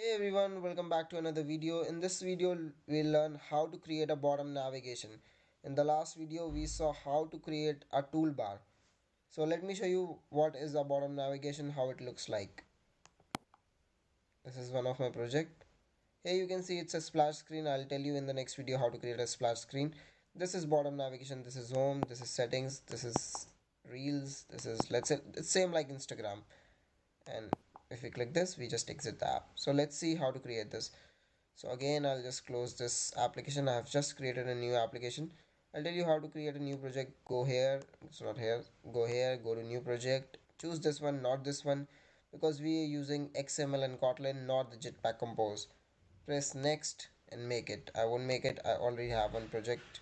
Hey everyone, welcome back to another video. In this video, we'll learn how to create a bottom navigation. In the last video, we saw how to create a toolbar. So let me show you what is a bottom navigation, how it looks like. This is one of my project. Here you can see it's a splash screen. I'll tell you in the next video how to create a splash screen. This is bottom navigation, this is home, this is settings, this is reels, this is, let's say, it's same like Instagram. And if we click this, we just exit the app. So let's see how to create this. So again, I'll just close this application. I have just created a new application. I'll tell you how to create a new project. Go here, it's not here, go here, go to new project, choose this one, not this one, because we are using XML and Kotlin, not the Jetpack Compose. Press next and make it. I won't make it, I already have one project.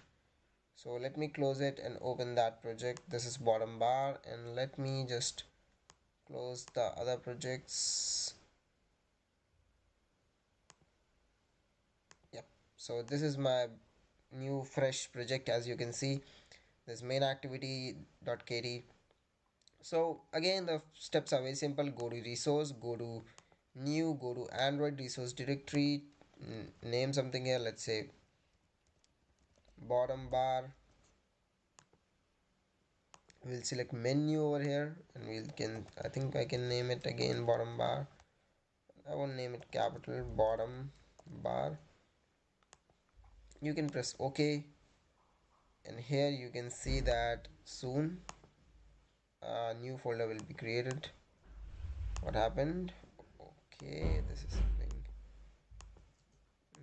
So let me close it and open that project. This is bottom bar, and let me just close the other projects. Yep, so this is my new fresh project. As you can see, this main activity.kt. So again, the steps are very simple. Go to resource, go to new, go to Android resource directory, name something here, let's say bottom bar. We'll select menu over here, and we can, I think I can name it again bottom bar. I won't name it capital bottom bar. You can press OK, and here you can see that soon a new folder will be created. What happened? Okay, this is something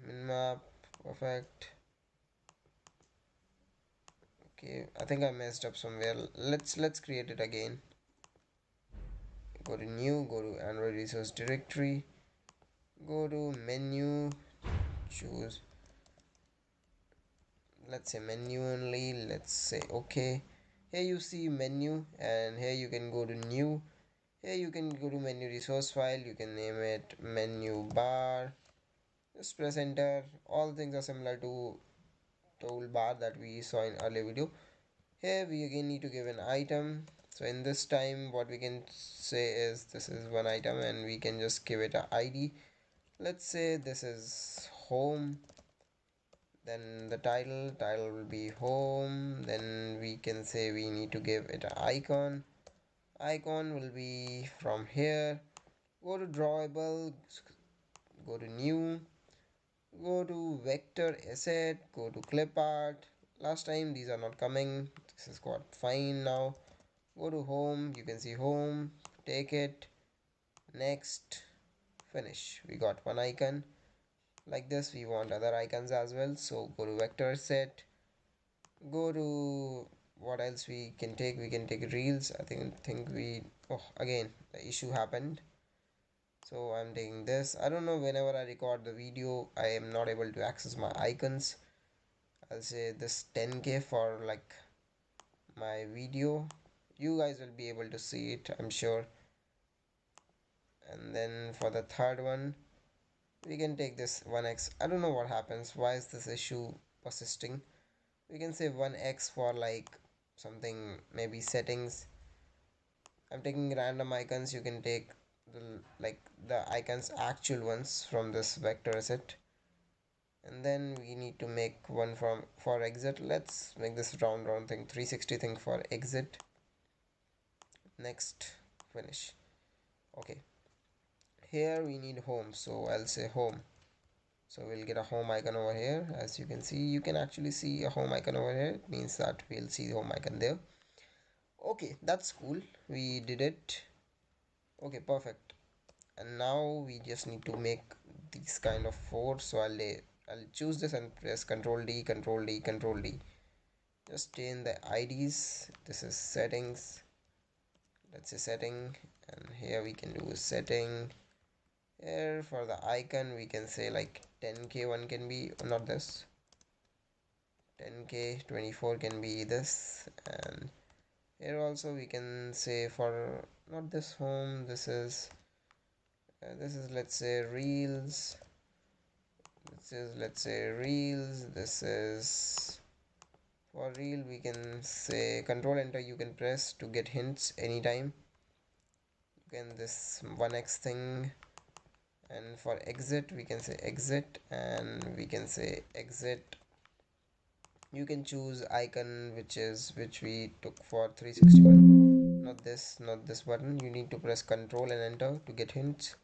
minmap. Perfect. Okay, I think I messed up somewhere. Let's create it again. Go to new, go to Android resource directory, go to menu, choose, let's say menu only, let's say okay. Here you see menu, and here you can go to new. Here you can go to menu resource file, you can name it menu bar. Just press enter. All things are similar to toolbar that we saw in earlier video. Here we again need to give an item. So in this time, what we can say is this is one item, and we can just give it a ID. Let's say this is home. Then the title will be home. Then we can say we need to give it an icon. Icon will be from here. Go to drawable, go to new, go to vector asset, go to clip art. Last time these are not coming, this is got fine now. Go to home, you can see home, take it, next, finish. We got one icon. Like this we want other icons as well, so go to vector set, go to what else we can take. We can take reels. I think we, oh, again the issue happened. So I'm taking this. I don't know, whenever I record the video I am not able to access my icons. I'll say this 10K for like my video. You guys will be able to see it, I'm sure. And then for the third one, we can take this 1x. I don't know what happens. Why is this issue persisting? We can say 1x for like something, maybe settings. I'm taking random icons. You can take the icons actual ones from this vector set. And then we need to make one from for exit. Let's make this round thing, 360 thing for exit. Next, finish. Okay, here we need home, so I'll say home. So we'll get a home icon over here. As you can see, you can actually see a home icon over here. It means that we'll see the home icon there. Okay, that's cool, we did it. Okay, perfect. And now we just need to make these kind of four. So I'll choose this and press Control D, Control D, Control D. Just change the IDs. This is settings, let's say setting, and here we can do setting. Here for the icon we can say like 10K one can be, not this, 10K 24 can be this. And here also we can say for not this home, this is let's say reels. This is, let's say reels. This is for reel, we can say control enter, you can press to get hints anytime. You can this 1x thing, and for exit we can say exit, and we can say exit. You can choose icon which we took for 361, not this button. You need to press Control and enter to get hints.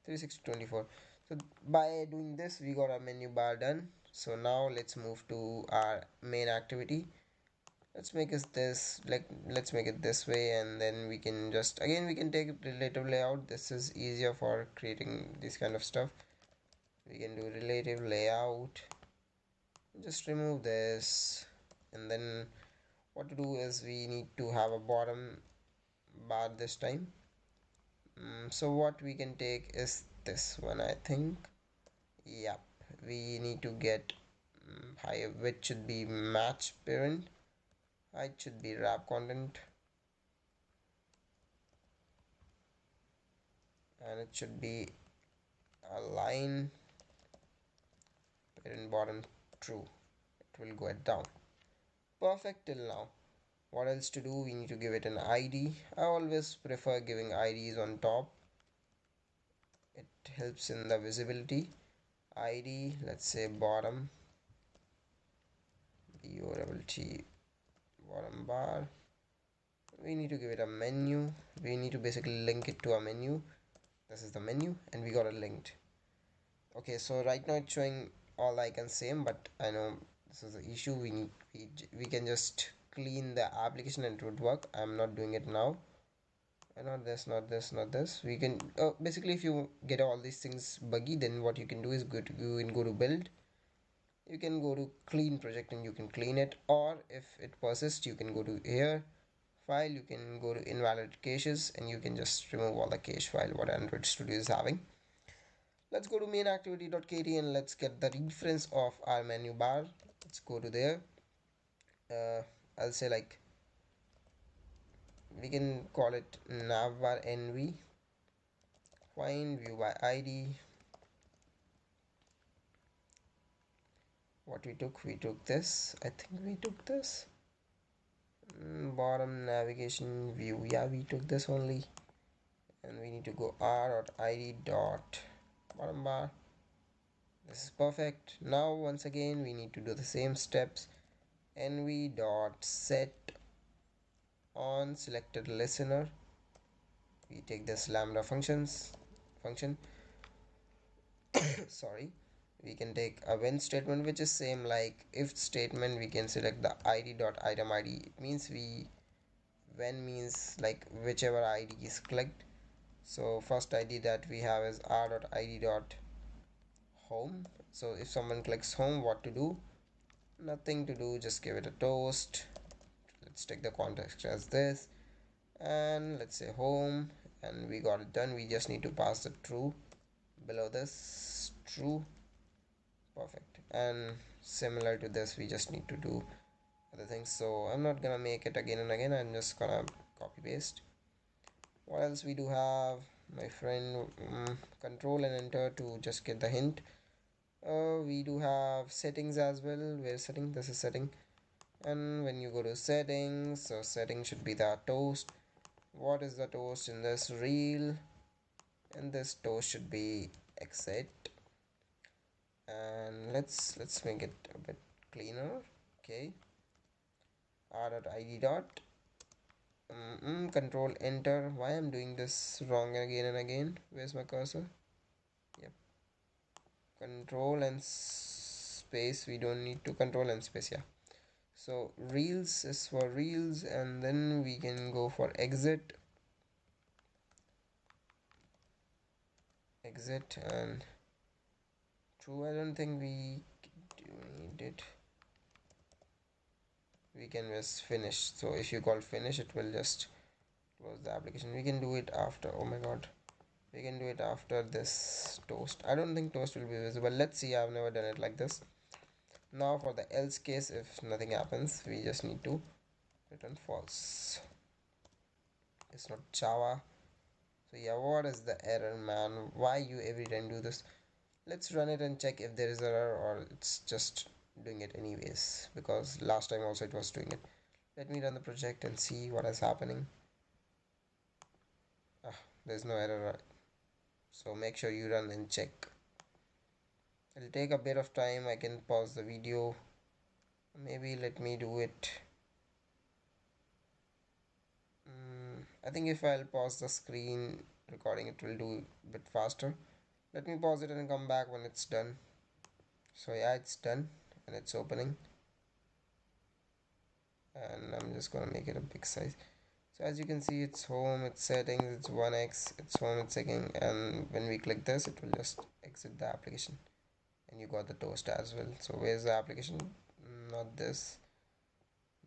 36024. So by doing this we got our menu bar done. So now let's move to our main activity. Let's make it this, like, let's make it this way, and then we can just again we can take relative layout. This is easier for creating this kind of stuff. We can do relative layout, just remove this, and then what to do is we need to have a bottom bar this time. So what we can take is this one, I think. Yep, we need to get higher, which should be match parent, height should be wrap content, and it should be align parent bottom true. It will go down. Perfect till now. What else to do? We need to give it an ID. I always prefer giving IDs on top. It helps in the visibility. ID, let's say bottom, BOTT bottom bar. We need to give it a menu. We need to basically link it to a menu. This is the menu, and we got it linked. Okay, so right now it's showing all icons same, but I know this is the issue. We can just clean the application and it would work. I'm not doing it now. And not this, not this, not this. We can basically, if you get all these things buggy, then what you can do is you can go to build. You can go to clean project and you can clean it, or if it persists, you can go to here file, you can go to invalid caches, and you can just remove all the cache file what Android Studio is having. Let's go to main activity.kt and let's get the reference of our menu bar. Let's go to there. I'll say, like, we can call it navbar nv, find view by id. What we took this, I think we took this. Bottom navigation view, yeah, we took this only. And we need to go r.id dot bottom bar. This is perfect. Now once again we need to do the same steps. nv dot set on selected listener. We take this lambda function. Sorry. We can take a when statement, which is same like if statement. We can select the id dot item id. It means when means like whichever id is clicked. So first id that we have is r.id dot home. So if someone clicks home, what to do? Nothing to do, just give it a toast. Let's take the context as this, and let's say home, and we got it done. We just need to pass the true below this, true. Perfect. And similar to this, we just need to do other things. So I'm not gonna make it again and again. I'm just gonna copy paste. What else we do have, my friend? Control and enter to just get the hint. We do have settings as well. Where setting? This is setting. And when you go to settings, so setting should be the toast. What is the toast in this reel? And this toast should be exit. And let's make it a bit cleaner. Okay, r.id dot control enter. Why I'm doing this wrong again and again? Where's my cursor? Yep, control and space. We don't need to control and space. Yeah, so reels is for reels, and then we can go for exit and true. I don't think we need it. We can just finish. So if you call finish, it will just close the application. We can do it after. Oh my god, we can do it after this toast. I don't think toast will be visible. Let's see. I've never done it like this. Now for the else case, if nothing happens, we just need to return false. It's not Java. So yeah, what is the error, man? Why you every time do this? Let's run it and check if there is error or it's just doing it anyways, because last time also it was doing it. Let me run the project and see what is happening. There's no error. So make sure you run and check. It'll take a bit of time. I can pause the video. Maybe let me do it. I think if I'll pause the screen recording, it will do a bit faster. Let me pause it and come back when it's done. So yeah, it's done and it's opening. And I'm just gonna make it a big size. So as you can see, it's home, it's settings, it's 1x, it's home, it's checking, and when we click this, it will just exit the application. And you got the toast as well. So where's the application? Not this.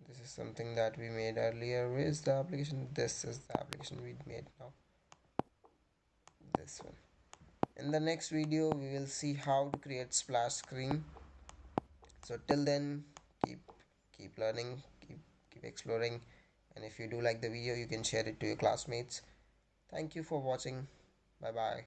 This is something that we made earlier. Where's the application? This is the application we made now. This one. In the next video, we will see how to create splash screen. So till then, keep keep learning, keep exploring, and if you do like the video, you can share it to your classmates. Thank you for watching. Bye bye.